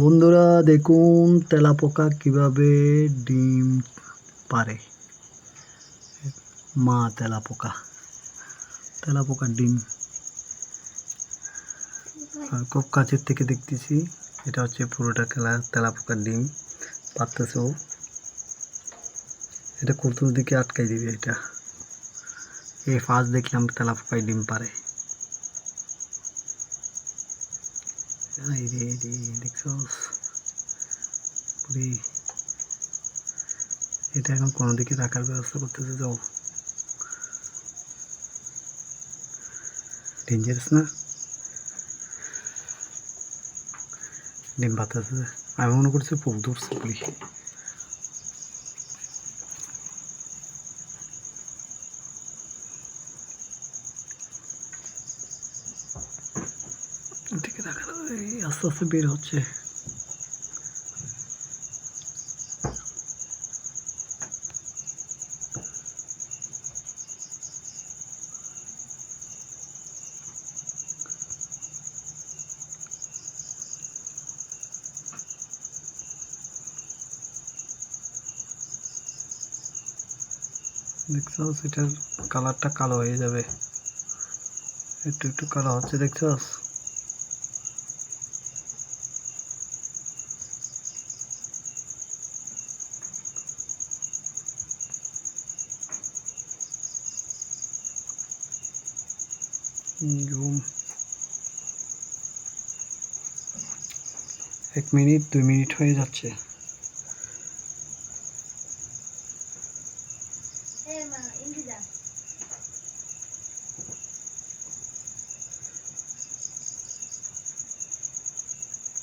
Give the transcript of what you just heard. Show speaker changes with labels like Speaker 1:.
Speaker 1: বন্ধুরা দেখুন তেলাপোকা কিভাবে ডিম পারে। মা তেলাপোকার ডিম খুব কাছের থেকে দেখতেছি। এটা হচ্ছে পুরোটা তেলাপোকার ডিম পারতেছে ও। এটা কুতুর দিকে আটকাই দিবে। এটা এই ফার্স্ট দেখলাম তেলাপোকায় ডিম পারে। এটা এখন কোনো দিকে রাখার ব্যবস্থা করতেছে। যাও, ডেঞ্জারাস না? ডিম পাতাছে। আমি মনে করছি পোক ধরছে পুলি। ঠিক রাখার আস্তে আস্তে বের হচ্ছে। দেখছস এটার কালারটা কালো হয়ে যাবে, একটু একটু কালো হচ্ছে। দেখছস জুম 1 মিনিট 2 মিনিট হয়ে যাচ্ছে।